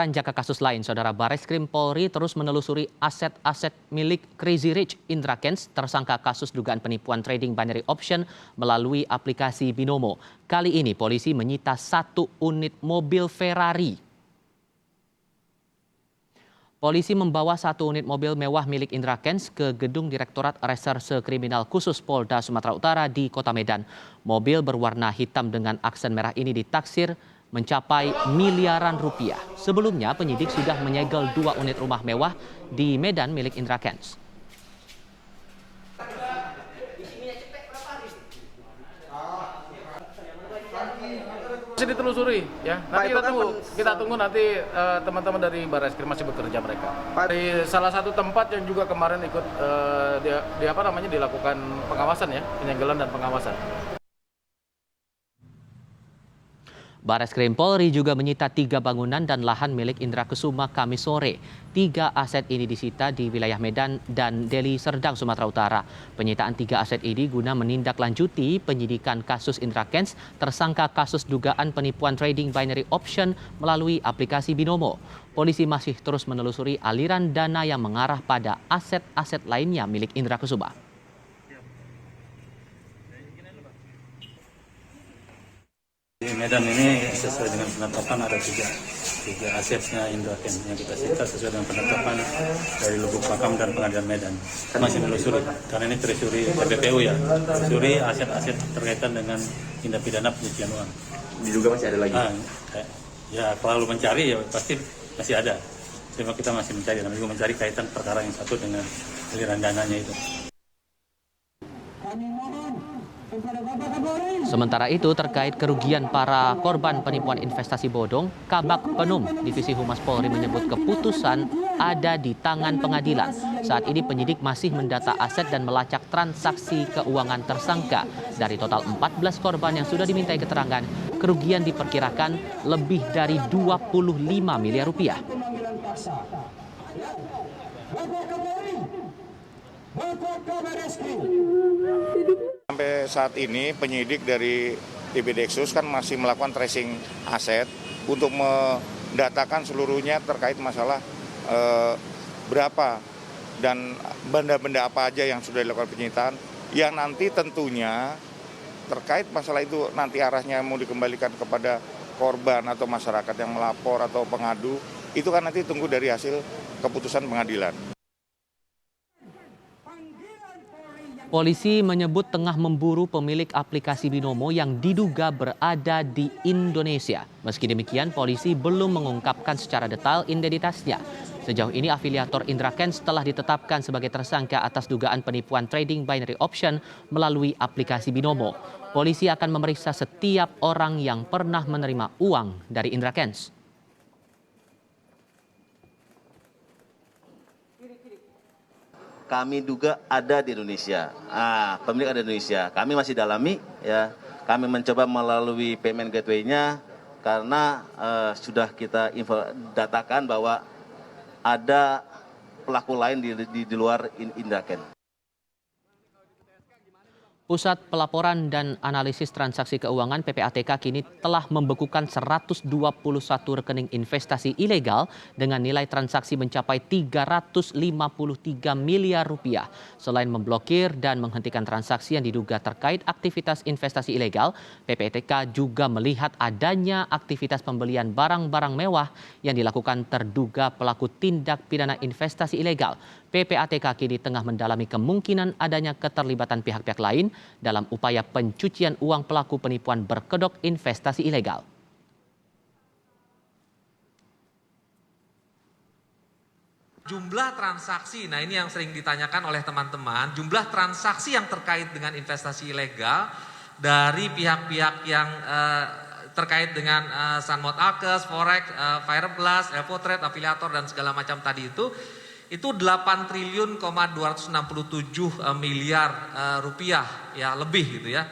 Jaka kasus lain, Saudara, Bareskrim Polri terus menelusuri aset-aset milik Crazy Rich Indra Kents, tersangka kasus dugaan penipuan trading binary option melalui aplikasi Binomo. Kali ini polisi menyita 1 unit mobil Ferrari. Polisi membawa 1 unit mobil mewah milik Indra Kents ke gedung Direktorat Reserse Kriminal Khusus Polda Sumatera Utara di Kota Medan. Mobil berwarna hitam dengan aksen merah ini ditaksir mencapai miliaran rupiah. Sebelumnya penyidik sudah menyegel 2 unit rumah mewah di Medan milik Indra Kents. Masih ditelusuri ya. Nanti kita tunggu nanti teman-teman dari Bareskrim masih bekerja mereka. Di salah satu tempat yang juga kemarin ikut dilakukan pengawasan ya, penyegelan dan pengawasan. Bareskrim Polri juga menyita 3 bangunan dan lahan milik Indra Kesuma Kamis sore. 3 aset ini disita di wilayah Medan dan Deli Serdang, Sumatera Utara. Penyitaan 3 aset ini guna menindaklanjuti penyidikan kasus Indra Kents, tersangka kasus dugaan penipuan trading binary option melalui aplikasi Binomo. Polisi masih terus menelusuri aliran dana yang mengarah pada aset-aset lainnya milik Indra Kesuma. Di Medan ini sesuai dengan penetapan ada tiga asetnya Indra Kents yang kita sita sesuai dengan penetapan dari Lubuk Pakam dan Pengadilan Medan. Masih menelusuri karena ini telusuri TPPU ya, telusuri aset-aset terkaitan dengan tindak pidana pencucian uang. Diduga masih ada lagi? Ya kalau mencari ya pasti masih ada. Cuma kita masih mencari, namanya juga mencari kaitan perkara yang satu dengan aliran dananya itu. Sementara itu, terkait kerugian para korban penipuan investasi bodong, Kabak Penum Divisi Humas Polri menyebut keputusan ada di tangan pengadilan. Saat ini penyidik masih mendata aset dan melacak transaksi keuangan tersangka. Dari total 14 korban yang sudah dimintai keterangan, kerugian diperkirakan lebih dari 25 miliar rupiah. Sampai saat ini penyidik dari DPDeksus kan masih melakukan tracing aset untuk mendatakan seluruhnya terkait masalah berapa dan benda-benda apa aja yang sudah dilakukan penyitaan, yang nanti tentunya terkait masalah itu nanti arahnya mau dikembalikan kepada korban atau masyarakat yang melapor atau pengadu, itu kan nanti tunggu dari hasil keputusan pengadilan. Polisi menyebut tengah memburu pemilik aplikasi Binomo yang diduga berada di Indonesia. Meski demikian, polisi belum mengungkapkan secara detail identitasnya. Sejauh ini afiliator Indra Kents telah ditetapkan sebagai tersangka atas dugaan penipuan trading binary option melalui aplikasi Binomo. Polisi akan memeriksa setiap orang yang pernah menerima uang dari Indra Kents. Kami duga ada di Indonesia. Pemilik ada di Indonesia. Kami masih dalami ya. Kami mencoba melalui payment gateway-nya karena sudah kita datakan bahwa ada pelaku lain di luar Indra Kents. Pusat Pelaporan dan Analisis Transaksi Keuangan PPATK kini telah membekukan 121 rekening investasi ilegal dengan nilai transaksi mencapai 353 miliar rupiah. Selain memblokir dan menghentikan transaksi yang diduga terkait aktivitas investasi ilegal, PPATK juga melihat adanya aktivitas pembelian barang-barang mewah yang dilakukan terduga pelaku tindak pidana investasi ilegal. PPATK kini tengah mendalami kemungkinan adanya keterlibatan pihak-pihak lain dalam upaya pencucian uang pelaku penipuan berkedok investasi ilegal. Jumlah transaksi, nah ini yang sering ditanyakan oleh teman-teman, jumlah transaksi yang terkait dengan investasi ilegal dari pihak-pihak yang terkait dengan Sunmode Alkes, Forex, Fireblast, Evotrade, afiliator dan segala macam tadi itu 8 triliun 267 miliar rupiah ya lebih gitu ya.